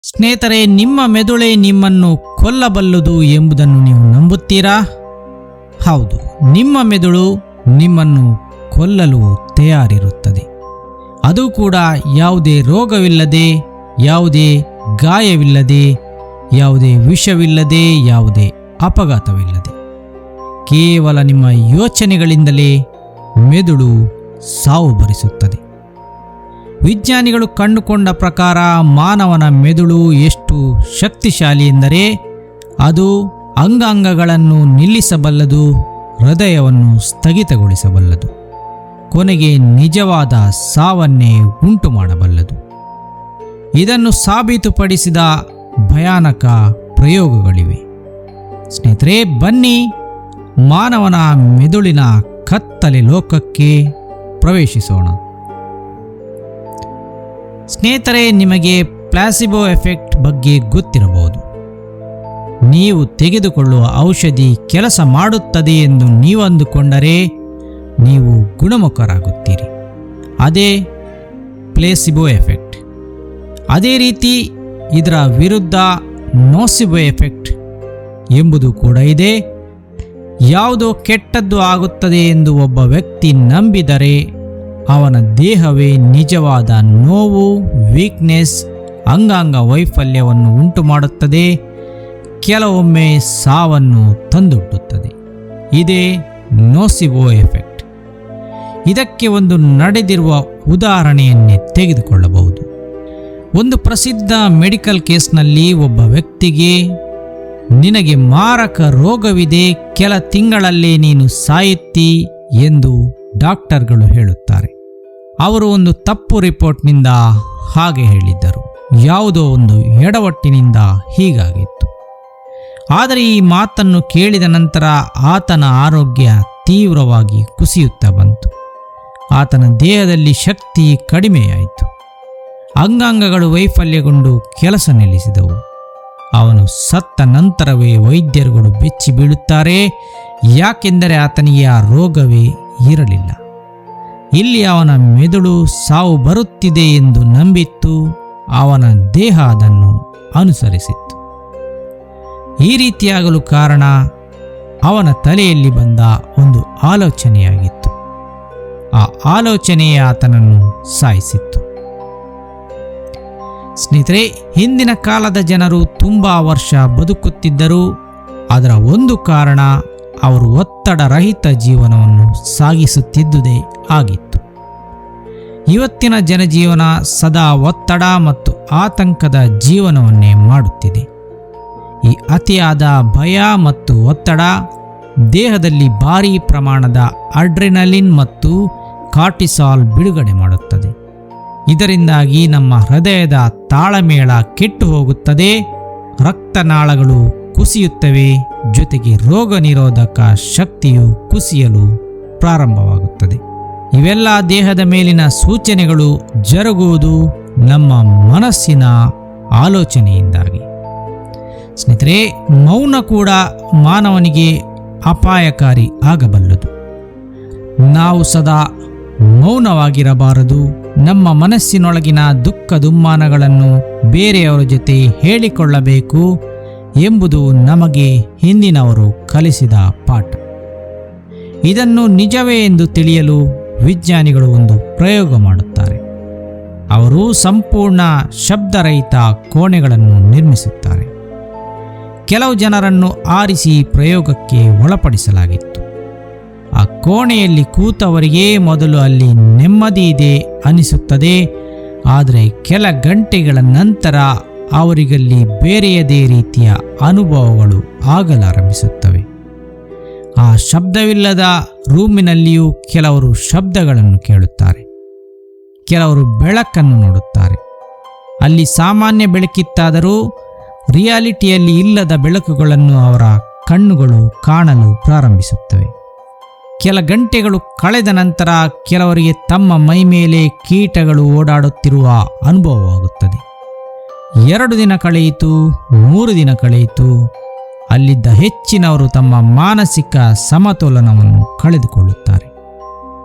ಸ್ನೇಹಿತರೆ, ನಿಮ್ಮ ಮೆದುಳೇ ನಿಮ್ಮನ್ನು ಕೊಲ್ಲಬಲ್ಲದು ಎಂಬುದನ್ನು ನೀವು ನಂಬುತ್ತೀರಾ? ಹೌದು, ನಿಮ್ಮ ಮೆದುಳು ನಿಮ್ಮನ್ನು ಕೊಲ್ಲಲು ತಯಾರಿರುತ್ತದೆ. ಅದು ಕೂಡ ಯಾವುದೇ ರೋಗವಿಲ್ಲದೆ, ಯಾವುದೇ ಗಾಯವಿಲ್ಲದೆ, ಯಾವುದೇ ವಿಷವಿಲ್ಲದೆ, ಯಾವುದೇ ಅಪಘಾತವಿಲ್ಲದೆ, ಕೇವಲ ನಿಮ್ಮ ಯೋಚನೆಗಳಿಂದಲೇ ಮೆದುಳು ಸಾವು ಬರಿಸುತ್ತದೆ. ವಿಜ್ಞಾನಿಗಳು ಕಂಡುಕೊಂಡ ಪ್ರಕಾರ ಮಾನವನ ಮೆದುಳು ಎಷ್ಟು ಶಕ್ತಿಶಾಲಿ ಎಂದರೆ ಅದು ಅಂಗಾಂಗಗಳನ್ನು ನಿಲ್ಲಿಸಬಲ್ಲದು, ಹೃದಯವನ್ನು ಸ್ಥಗಿತಗೊಳಿಸಬಲ್ಲದು, ಕೊನೆಗೆ ನಿಜವಾದ ಸಾವನ್ನೇ ಉಂಟು ಮಾಡಬಲ್ಲದು. ಇದನ್ನು ಸಾಬೀತುಪಡಿಸಿದ ಭಯಾನಕ ಪ್ರಯೋಗಗಳಿವೆ. ಸ್ನೇಹಿತರೆ, ಬನ್ನಿ ಮಾನವನ ಮೆದುಳಿನ ಕತ್ತಲೆ ಲೋಕಕ್ಕೆ ಪ್ರವೇಶಿಸೋಣ. ಸ್ನೇಹಿತರೆ, ನಿಮಗೆ ಪ್ಲಾಸಿಬೋ ಎಫೆಕ್ಟ್ ಬಗ್ಗೆ ಗೊತ್ತಿರಬಹುದು. ನೀವು ತೆಗೆದುಕೊಳ್ಳುವ ಔಷಧಿ ಕೆಲಸ ಮಾಡುತ್ತದೆ ಎಂದು ನೀವು ಅಂದುಕೊಂಡರೆ ನೀವು ಗುಣಮುಖರಾಗುತ್ತೀರಿ. ಅದೇ ಪ್ಲೇಸಿಬೋ ಎಫೆಕ್ಟ್. ಅದೇ ರೀತಿ ಇದರ ವಿರುದ್ಧ ನೋಸಿಬೋ ಎಫೆಕ್ಟ್ ಎಂಬುದು ಕೂಡ ಇದೆ. ಯಾವುದೋ ಕೆಟ್ಟದ್ದು ಆಗುತ್ತದೆ ಎಂದು ಒಬ್ಬ ವ್ಯಕ್ತಿ ನಂಬಿದರೆ ಅವನ ದೇಹವೇ ನಿಜವಾದ ನೋವು, ವೀಕ್ನೆಸ್, ಅಂಗಾಂಗ ವೈಫಲ್ಯವನ್ನು ಉಂಟು ಮಾಡುತ್ತದೆ, ಕೆಲವೊಮ್ಮೆ ಸಾವನ್ನು ತಂದೊಡ್ಡುತ್ತದೆ. ಇದೇ ನೋಸಿಬೋ ಎಫೆಕ್ಟ್. ಇದಕ್ಕೆ ಒಂದು ನಡೆದಿರುವ ಉದಾಹರಣೆಯನ್ನೇ ತೆಗೆದುಕೊಳ್ಳಬಹುದು. ಒಂದು ಪ್ರಸಿದ್ಧ ಮೆಡಿಕಲ್ ಕೇಸ್ನಲ್ಲಿ ಒಬ್ಬ ವ್ಯಕ್ತಿಗೆ, ನಿನಗೆ ಮಾರಕ ರೋಗವಿದೆ, ಕೆಲ ತಿಂಗಳಲ್ಲೇ ನೀನು ಸಾಯುತ್ತಿ ಎಂದು ಡಾಕ್ಟರ್ಗಳು ಹೇಳುತ್ತಾರೆ. ಅವರು ಒಂದು ತಪ್ಪು ರಿಪೋರ್ಟ್ನಿಂದ ಹಾಗೆ ಹೇಳಿದ್ದರು. ಯಾವುದೋ ಒಂದು ಎಡವಟ್ಟಿನಿಂದ ಹೀಗಾಗಿತ್ತು. ಆದರೆ ಈ ಮಾತನ್ನು ಕೇಳಿದ ನಂತರ ಆತನ ಆರೋಗ್ಯ ತೀವ್ರವಾಗಿ ಕುಸಿಯುತ್ತಾ ಬಂತು. ಆತನ ದೇಹದಲ್ಲಿ ಶಕ್ತಿ ಕಡಿಮೆಯಾಯಿತು. ಅಂಗಾಂಗಗಳು ವೈಫಲ್ಯಗೊಂಡು ಕೆಲಸ ನಿಲ್ಲಿಸಿದವು. ಅವನು ಸತ್ತ ನಂತರವೇ ವೈದ್ಯರುಗಳು ಬೆಚ್ಚಿ ಬೀಳುತ್ತಾರೆ. ಯಾಕೆಂದರೆ ಆತನಿಗೆ ಆ ರೋಗವೇ ಇರಲಿಲ್ಲ. ಇಲ್ಲಿ ಅವನ ಮೆದುಳು ಸಾವು ಬರುತ್ತಿದೆ ಎಂದು ನಂಬಿತ್ತು. ಅವನ ದೇಹ ಅದನ್ನು ಅನುಸರಿಸಿತ್ತು. ಈ ರೀತಿಯಾಗಲು ಕಾರಣ ಅವನ ತಲೆಯಲ್ಲಿ ಬಂದ ಒಂದು ಆಲೋಚನೆಯಾಗಿತ್ತು. ಆ ಆಲೋಚನೆಯೇ ಆತನನ್ನು ಸಾಯಿಸಿತ್ತು. ಸ್ನೇಹಿತರೆ, ಹಿಂದಿನ ಕಾಲದ ಜನರು ತುಂಬ ವರ್ಷ ಬದುಕುತ್ತಿದ್ದರು. ಅದರ ಒಂದು ಕಾರಣ ಅವರು ಒತ್ತಡರಹಿತ ಜೀವನವನ್ನು ಸಾಗಿಸುತ್ತಿದ್ದುದೇ ಆಗಿತ್ತು. ಇವತ್ತಿನ ಜನಜೀವನ ಸದಾ ಒತ್ತಡ ಮತ್ತು ಆತಂಕದ ಜೀವನವನ್ನೇ ಮಾಡುತ್ತಿದೆ. ಈ ಅತಿಯಾದ ಭಯ ಮತ್ತು ಒತ್ತಡ ದೇಹದಲ್ಲಿ ಭಾರೀ ಪ್ರಮಾಣದ ಅಡ್ರಿನಲಿನ್ ಮತ್ತು ಕಾರ್ಟಿಸಾಲ್ ಬಿಡುಗಡೆ ಮಾಡುತ್ತದೆ. ಇದರಿಂದಾಗಿ ನಮ್ಮ ಹೃದಯದ ತಾಳಮೇಳ ಕೆಟ್ಟು ಹೋಗುತ್ತದೆ, ರಕ್ತನಾಳಗಳು ಕುಸಿಯುತ್ತವೆ, ಜೊತೆಗೆ ರೋಗ ನಿರೋಧಕ ಶಕ್ತಿಯು ಕುಸಿಯಲು ಪ್ರಾರಂಭವಾಗುತ್ತದೆ. ಇವೆಲ್ಲ ದೇಹದ ಮೇಲಿನ ಸೂಚನೆಗಳು ಜರುಗುವುದು ನಮ್ಮ ಮನಸ್ಸಿನ ಆಲೋಚನೆಯಿಂದಾಗಿ. ಸ್ನೇಹಿತರೆ, ಮೌನ ಕೂಡ ಮಾನವನಿಗೆ ಅಪಾಯಕಾರಿ ಆಗಬಲ್ಲದು. ನಾವು ಸದಾ ಮೌನವಾಗಿರಬಾರದು. ನಮ್ಮ ಮನಸ್ಸಿನೊಳಗಿನ ದುಃಖ ದುಮ್ಮಾನಗಳನ್ನು ಬೇರೆಯವರ ಜೊತೆ ಹೇಳಿಕೊಳ್ಳಬೇಕು ಎಂಬುದು ನಮಗೆ ಹಿಂದಿನವರು ಕಲಿಸಿದ ಪಾಠ. ಇದನ್ನು ನಿಜವೇ ಎಂದು ತಿಳಿಯಲು ವಿಜ್ಞಾನಿಗಳು ಒಂದು ಪ್ರಯೋಗ ಮಾಡುತ್ತಾರೆ. ಅವರು ಸಂಪೂರ್ಣ ಶಬ್ದರಹಿತ ಕೋಣೆಗಳನ್ನು ನಿರ್ಮಿಸುತ್ತಾರೆ. ಕೆಲವು ಜನರನ್ನು ಆರಿಸಿ ಪ್ರಯೋಗಕ್ಕೆ ಒಳಪಡಿಸಲಾಗಿತ್ತು. ಆ ಕೋಣೆಯಲ್ಲಿ ಕೂತವರಿಗೆ ಮೊದಲು ಅಲ್ಲಿ ನೆಮ್ಮದಿ ಇದೆ ಅನಿಸುತ್ತದೆ. ಆದರೆ ಕೆಲ ಗಂಟೆಗಳ ನಂತರ ಅವರಿಗಲ್ಲಿ ಬೇರೆಯದೇ ರೀತಿಯ ಅನುಭವಗಳು ಆಗಲಾರಂಭಿಸುತ್ತವೆ. ಆ ಶಬ್ದವಿಲ್ಲದ ರೂಮಿನಲ್ಲಿಯೂ ಕೆಲವರು ಶಬ್ದಗಳನ್ನು ಕೇಳುತ್ತಾರೆ, ಕೆಲವರು ಬೆಳಕನ್ನು ನೋಡುತ್ತಾರೆ. ಅಲ್ಲಿ ಸಾಮಾನ್ಯ ಬೆಳಕಿತ್ತಾದರೂ ರಿಯಾಲಿಟಿಯಲ್ಲಿ ಇಲ್ಲದ ಬೆಳಕುಗಳನ್ನು ಅವರ ಕಣ್ಣುಗಳು ಕಾಣಲು ಪ್ರಾರಂಭಿಸುತ್ತವೆ. ಕೆಲ ಗಂಟೆಗಳು ಕಳೆದ ನಂತರ ಕೆಲವರಿಗೆ ತಮ್ಮ ಮೈ ಮೇಲೆ ಕೀಟಗಳು ಓಡಾಡುತ್ತಿರುವ ಅನುಭವವಾಗುತ್ತದೆ. 2 ದಿನ ಕಳೆಯಿತು, 3 ದಿನ ಕಳೆಯಿತು. ಅಲ್ಲಿದ್ದ ಹೆಚ್ಚಿನವರು ತಮ್ಮ ಮಾನಸಿಕ ಸಮತೋಲನವನ್ನು ಕಳೆದುಕೊಳ್ಳುತ್ತಾರೆ.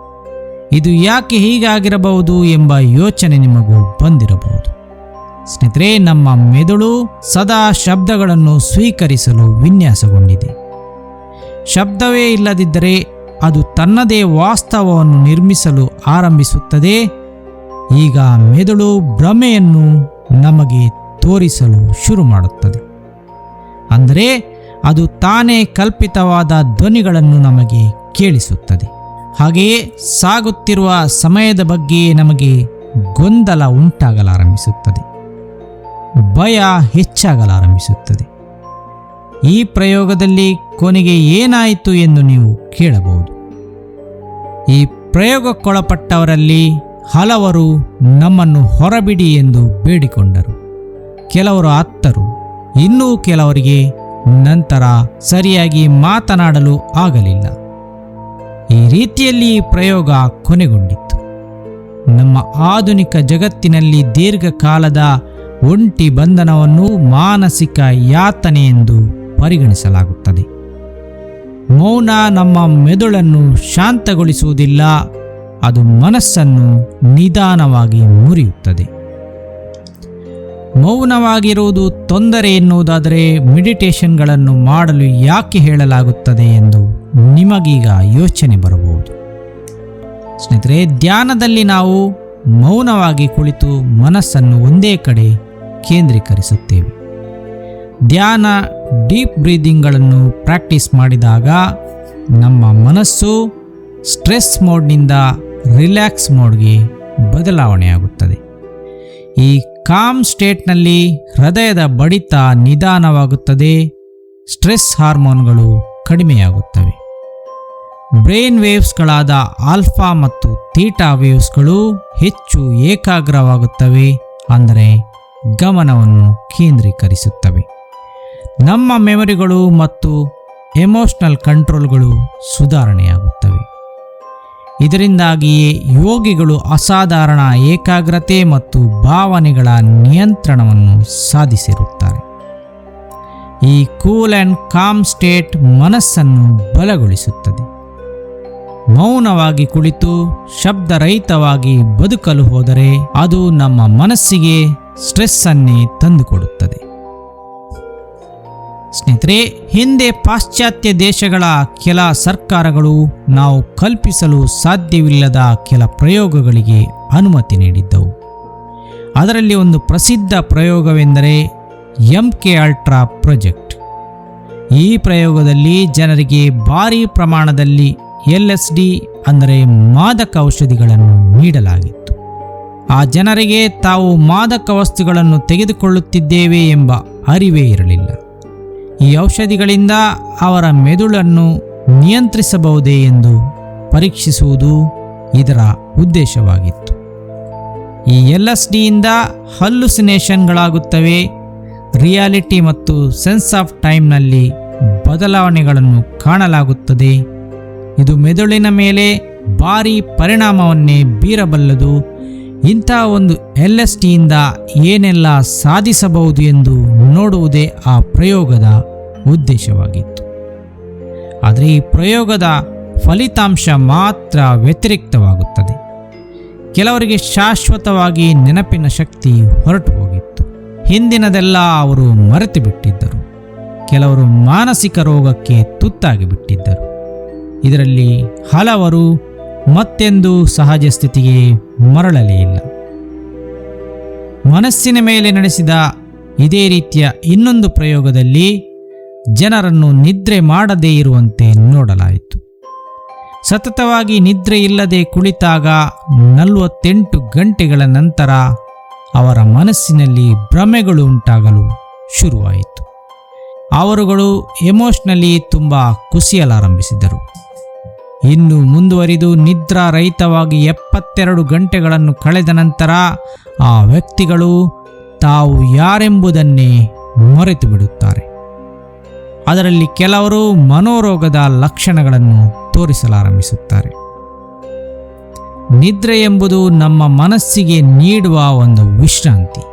ಇದು ಯಾಕೆ ಹೀಗಾಗಿರಬಹುದು ಎಂಬ ಯೋಚನೆ ನಿಮಗೂ ಬಂದಿರಬಹುದು. ಸ್ನೇಹಿತರೆ, ನಮ್ಮ ಮೆದುಳು ಸದಾ ಶಬ್ದಗಳನ್ನು ಸ್ವೀಕರಿಸಲು ವಿನ್ಯಾಸಗೊಂಡಿದೆ. ಶಬ್ದವೇ ಇಲ್ಲದಿದ್ದರೆ ಅದು ತನ್ನದೇ ವಾಸ್ತವವನ್ನು ನಿರ್ಮಿಸಲು ಆರಂಭಿಸುತ್ತದೆ. ಈಗ ಮೆದುಳು ಭ್ರಮೆಯನ್ನು ನಮಗೆ ತೋರಿಸಲು ಶುರು ಮಾಡುತ್ತದೆ. ಅಂದರೆ ಅದು ತಾನೇ ಕಲ್ಪಿತವಾದ ಧ್ವನಿಗಳನ್ನು ನಮಗೆ ಕೇಳಿಸುತ್ತದೆ. ಹಾಗೆಯೇ ಸಾಗುತ್ತಿರುವ ಸಮಯದ ಬಗ್ಗೆ ನಮಗೆ ಗೊಂದಲ ಉಂಟಾಗಲಾರಂಭಿಸುತ್ತದೆ, ಭಯ ಹೆಚ್ಚಾಗಲಾರಂಭಿಸುತ್ತದೆ. ಈ ಪ್ರಯೋಗದಲ್ಲಿ ಕೊನೆಗೆ ಏನಾಯಿತು ಎಂದು ನೀವು ಕೇಳಬಹುದು. ಈ ಪ್ರಯೋಗಕ್ಕೊಳಪಟ್ಟವರಲ್ಲಿ ಹಲವರು ನಮ್ಮನ್ನು ಹೊರಬಿಡಿ ಎಂದು ಬೇಡಿಕೊಂಡರು. ಕೆಲವರು ಅತ್ತರು, ಇನ್ನೂ ಕೆಲವರಿಗೆ ನಂತರ ಸರಿಯಾಗಿ ಮಾತನಾಡಲು ಆಗಲಿಲ್ಲ. ಈ ರೀತಿಯಲ್ಲಿ ಈ ಪ್ರಯೋಗ ಕೊನೆಗೊಂಡಿತ್ತು. ನಮ್ಮ ಆಧುನಿಕ ಜಗತ್ತಿನಲ್ಲಿ ದೀರ್ಘಕಾಲದ ಒಂಟಿ ಬಂಧನವನ್ನು ಮಾನಸಿಕ ಯಾತನೆ ಎಂದು ಪರಿಗಣಿಸಲಾಗುತ್ತದೆ. ಮೌನ ನಮ್ಮ ಮೆದುಳನ್ನು ಶಾಂತಗೊಳಿಸುವುದಿಲ್ಲ, ಅದು ಮನಸ್ಸನ್ನು ನಿಧಾನವಾಗಿ ಮುರಿಯುತ್ತದೆ. ಮೌನವಾಗಿರುವುದು ತೊಂದರೆ ಎನ್ನುವುದಾದರೆ ಮೆಡಿಟೇಷನ್ಗಳನ್ನು ಮಾಡಲು ಯಾಕೆ ಹೇಳಲಾಗುತ್ತದೆ ಎಂದು ನಿಮಗೀಗ ಯೋಚನೆ ಬರಬಹುದು. ಸ್ನೇಹಿತರೆ, ಧ್ಯಾನದಲ್ಲಿ ನಾವು ಮೌನವಾಗಿ ಕುಳಿತು ಮನಸ್ಸನ್ನು ಒಂದೇ ಕಡೆ ಕೇಂದ್ರೀಕರಿಸುತ್ತೇವೆ. ಧ್ಯಾನ ಡೀಪ್ ಬ್ರೀದಿಂಗ್ಗಳನ್ನು ಪ್ರಾಕ್ಟೀಸ್ ಮಾಡಿದಾಗ ನಮ್ಮ ಮನಸ್ಸು ಸ್ಟ್ರೆಸ್ ಮೋಡ್ನಿಂದ ರಿಲ್ಯಾಕ್ಸ್ ಮೋಡ್ಗೆ ಬದಲಾವಣೆಯಾಗುತ್ತದೆ. ಈ ಕಾಮ್ ಸ್ಟೇಟ್ನಲ್ಲಿ ಹೃದಯದ ಬಡಿತ ನಿಧಾನವಾಗುತ್ತದೆ, ಸ್ಟ್ರೆಸ್ ಹಾರ್ಮೋನ್ಗಳು ಕಡಿಮೆಯಾಗುತ್ತವೆ. ಬ್ರೈನ್ ವೇವ್ಸ್ಗಳಾದ ಆಲ್ಫಾ ಮತ್ತು ಥೀಟಾ ವೇವ್ಸ್ಗಳು ಹೆಚ್ಚು ಏಕಾಗ್ರವಾಗುತ್ತವೆ, ಅಂದರೆ ಗಮನವನ್ನು ಕೇಂದ್ರೀಕರಿಸುತ್ತವೆ. ನಮ್ಮ ಮೆಮೊರಿಗಳು ಮತ್ತು ಎಮೋಷನಲ್ ಕಂಟ್ರೋಲ್ಗಳು ಸುಧಾರಣೆಯಾಗುತ್ತವೆ. ಇದರಿಂದಾಗಿಯೇ ಯೋಗಿಗಳು ಅಸಾಧಾರಣ ಏಕಾಗ್ರತೆ ಮತ್ತು ಭಾವನೆಗಳ ನಿಯಂತ್ರಣವನ್ನು ಸಾಧಿಸಿರುತ್ತಾರೆ. ಈ ಕೂಲ್ ಆ್ಯಂಡ್ ಕಾಮ್ ಸ್ಟೇಟ್ ಮನಸ್ಸನ್ನು ಬಲಗೊಳಿಸುತ್ತದೆ. ಮೌನವಾಗಿ ಕುಳಿತು ಶಬ್ದರಹಿತವಾಗಿ ಬದುಕಲು ಹೋದರೆ ಅದು ನಮ್ಮ ಮನಸ್ಸಿಗೆ ಸ್ಟ್ರೆಸ್ ಅನ್ನೇ ತಂದುಕೊಡುತ್ತದೆ. ಸ್ನೇಹಿತರೆ, ಹಿಂದೆ ಪಾಶ್ಚಾತ್ಯ ದೇಶಗಳ ಕೆಲ ಸರ್ಕಾರಗಳು ನಾವು ಕಲ್ಪಿಸಲು ಸಾಧ್ಯವಿಲ್ಲದ ಕೆಲ ಪ್ರಯೋಗಗಳಿಗೆ ಅನುಮತಿ ನೀಡಿದ್ದವು. ಅದರಲ್ಲಿ ಒಂದು ಪ್ರಸಿದ್ಧ ಪ್ರಯೋಗವೆಂದರೆ MK ಅಲ್ಟ್ರಾ ಪ್ರಾಜೆಕ್ಟ್. ಈ ಪ್ರಯೋಗದಲ್ಲಿ ಜನರಿಗೆ ಭಾರೀ ಪ್ರಮಾಣದಲ್ಲಿ LSD ಅಂದರೆ ಮಾದಕ ಔಷಧಿಗಳನ್ನು ನೀಡಲಾಗಿತ್ತು. ಆ ಜನರಿಗೆ ತಾವು ಮಾದಕ ವಸ್ತುಗಳನ್ನು ತೆಗೆದುಕೊಳ್ಳುತ್ತಿದ್ದೇವೆ ಎಂಬ ಅರಿವೇ ಇರಲಿಲ್ಲ. ಈ ಔಷಧಿಗಳಿಂದ ಅವರ ಮೆದುಳನ್ನು ನಿಯಂತ್ರಿಸಬಹುದೇ ಎಂದು ಪರೀಕ್ಷಿಸುವುದು ಇದರ ಉದ್ದೇಶವಾಗಿತ್ತು. ಈ LSDಯಿಂದ ಹಲ್ಲುಸಿನೇಷನ್ಗಳಾಗುತ್ತವೆ. ರಿಯಾಲಿಟಿ ಮತ್ತು ಸೆನ್ಸ್ ಆಫ್ ಟೈಮ್ನಲ್ಲಿ ಬದಲಾವಣೆಗಳನ್ನು ಕಾಣಲಾಗುತ್ತದೆ. ಇದು ಮೆದುಳಿನ ಮೇಲೆ ಭಾರೀ ಪರಿಣಾಮವನ್ನೇ ಬೀರಬಲ್ಲದು. ಇಂಥ ಒಂದು LSDಯಿಂದ ಏನೆಲ್ಲ ಸಾಧಿಸಬಹುದು ಎಂದು ನೋಡುವುದೇ ಆ ಪ್ರಯೋಗದ ಉದ್ದೇಶವಾಗಿತ್ತು. ಆದರೆ ಈ ಪ್ರಯೋಗದ ಫಲಿತಾಂಶ ಮಾತ್ರ ವ್ಯತಿರಿಕ್ತವಾಗುತ್ತದೆ. ಕೆಲವರಿಗೆ ಶಾಶ್ವತವಾಗಿ ನೆನಪಿನ ಶಕ್ತಿ ಹೊರಟು ಹೋಗಿತ್ತು. ಹಿಂದಿನದೆಲ್ಲ ಅವರು ಮರೆತು ಬಿಟ್ಟಿದ್ದರು. ಕೆಲವರು ಮಾನಸಿಕ ರೋಗಕ್ಕೆ ತುತ್ತಾಗಿ ಬಿಟ್ಟಿದ್ದರು. ಇದರಲ್ಲಿ ಹಲವರು ಮತ್ತೆಂದು ಸಹಜ ಸ್ಥಿತಿಗೆ ಮರಳಲೇ ಇಲ್ಲ. ಮನಸ್ಸಿನ ಮೇಲೆ ನಡೆಸಿದ ಇದೇ ರೀತಿಯ ಇನ್ನೊಂದು ಪ್ರಯೋಗದಲ್ಲಿ ಜನರನ್ನು ನಿದ್ರೆ ಮಾಡದೇ ಇರುವಂತೆ ನೋಡಲಾಯಿತು. ಸತತವಾಗಿ ನಿದ್ರೆ ಇಲ್ಲದೆ ಕುಳಿತಾಗ 48 ಗಂಟೆಗಳ ನಂತರ ಅವರ ಮನಸ್ಸಿನಲ್ಲಿ ಭ್ರಮೆಗಳು ಉಂಟಾಗಲು ಶುರುವಾಯಿತು. ಅವರುಗಳು ಎಮೋಷನಲಿ ತುಂಬ ಕುಸಿಯಲಾರಂಭಿಸಿದರು. ಇನ್ನು ಮುಂದುವರಿದು ನಿದ್ರಾರಹಿತವಾಗಿ 72 ಗಂಟೆಗಳನ್ನು ಕಳೆದ ನಂತರ ಆ ವ್ಯಕ್ತಿಗಳು ತಾವು ಯಾರೆಂಬುದನ್ನೇ ಮರೆತು ಬಿಡುತ್ತಾರೆ. ಅದರಲ್ಲಿ ಕೆಲವರು ಮನೋರೋಗದ ಲಕ್ಷಣಗಳನ್ನು ತೋರಿಸಲಾರಂಭಿಸುತ್ತಾರೆ. ನಿದ್ರೆ ಎಂಬುದು ನಮ್ಮ ಮನಸ್ಸಿಗೆ ನೀಡುವ ಒಂದು ವಿಶ್ರಾಂತಿ.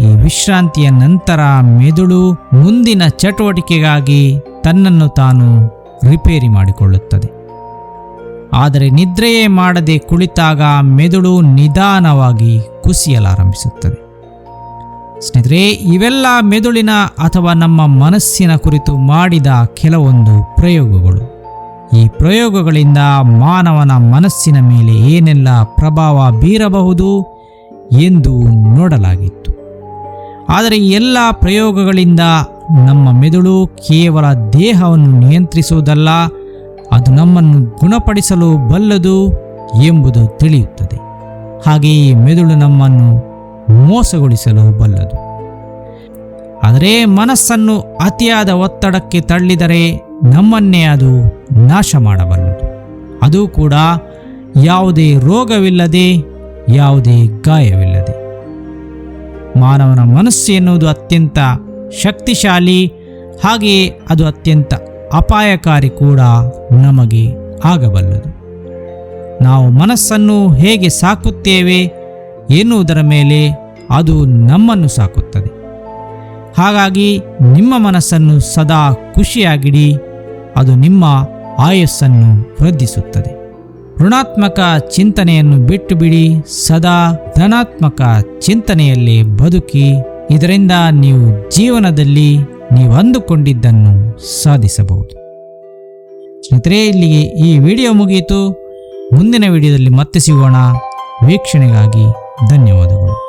ಈ ವಿಶ್ರಾಂತಿಯ ನಂತರ ಮೆದುಳು ಮುಂದಿನ ಚಟುವಟಿಕೆಗಾಗಿ ತನ್ನನ್ನು ತಾನು ರಿಪೇರಿ ಮಾಡಿಕೊಳ್ಳುತ್ತದೆ. ಆದರೆ ನಿದ್ರೆಯೇ ಮಾಡದೆ ಕುಳಿತಾಗ ಮೆದುಳು ನಿಧಾನವಾಗಿ ಕುಸಿಯಲಾರಂಭಿಸುತ್ತದೆ. ಸ್ನೇಹಿತರೆ, ಇವೆಲ್ಲ ಮೆದುಳಿನ ಅಥವಾ ನಮ್ಮ ಮನಸ್ಸಿನ ಕುರಿತು ಮಾಡಿದ ಕೆಲವೊಂದು ಪ್ರಯೋಗಗಳು. ಈ ಪ್ರಯೋಗಗಳಿಂದ ಮಾನವನ ಮನಸ್ಸಿನ ಮೇಲೆ ಏನೆಲ್ಲ ಪ್ರಭಾವ ಬೀರಬಹುದು ಎಂದು ನೋಡಲಾಗಿತ್ತು. ಆದರೆ ಈ ಎಲ್ಲ ಪ್ರಯೋಗಗಳಿಂದ ನಮ್ಮ ಮೆದುಳು ಕೇವಲ ದೇಹವನ್ನು ನಿಯಂತ್ರಿಸುವುದಲ್ಲ, ಅದು ನಮ್ಮನ್ನು ಗುಣಪಡಿಸಲು ಬಲ್ಲದು ಎಂಬುದು ತಿಳಿಯುತ್ತದೆ. ಹಾಗೆಯೇ ಮೆದುಳು ನಮ್ಮನ್ನು ಮೋಸಗೊಳಿಸಲು ಬಲ್ಲದು. ಆದರೆ ಮನಸ್ಸನ್ನು ಅತಿಯಾದ ಒತ್ತಡಕ್ಕೆ ತಳ್ಳಿದರೆ ನಮ್ಮನ್ನೇ ಅದು ನಾಶ ಮಾಡಬಲ್ಲದು. ಅದು ಕೂಡ ಯಾವುದೇ ರೋಗವಿಲ್ಲದೆ, ಯಾವುದೇ ಗಾಯವಿಲ್ಲದೆ. ಮಾನವನ ಮನಸ್ಸು ಎನ್ನುವುದು ಅತ್ಯಂತ ಶಕ್ತಿಶಾಲಿ, ಹಾಗೆಯೇ ಅದು ಅತ್ಯಂತ ಅಪಾಯಕಾರಿ ಕೂಡ ನಮಗೆ ಆಗಬಲ್ಲದು. ನಾವು ಮನಸ್ಸನ್ನು ಹೇಗೆ ಸಾಕುತ್ತೇವೆ ಎನ್ನುವುದರ ಮೇಲೆ ಅದು ನಮ್ಮನ್ನು ಸಾಕುತ್ತದೆ. ಹಾಗಾಗಿ ನಿಮ್ಮ ಮನಸ್ಸನ್ನು ಸದಾ ಖುಷಿಯಾಗಿಡಿ, ಅದು ನಿಮ್ಮ ಆಯಸ್ಸನ್ನು ವೃದ್ಧಿಸುತ್ತದೆ. ಋಣಾತ್ಮಕ ಚಿಂತನೆಯನ್ನು ಬಿಟ್ಟು ಬಿಡಿ, ಸದಾ ಧನಾತ್ಮಕ ಚಿಂತನೆಯಲ್ಲೇ ಬದುಕಿ. ಇದರಿಂದ ನೀವು ಜೀವನದಲ್ಲಿ ನೀವು ಅಂದುಕೊಂಡಿದ್ದನ್ನು ಸಾಧಿಸಬಹುದು. ಸ್ನೇಹಿತರೆ, ಇಲ್ಲಿಗೆ ಈ ವಿಡಿಯೋ ಮುಗಿಯಿತು. ಮುಂದಿನ ವಿಡಿಯೋದಲ್ಲಿ ಮತ್ತೆ ಸಿಗೋಣ. ವೀಕ್ಷಣೆಗಾಗಿ ಧನ್ಯವಾದಗಳು.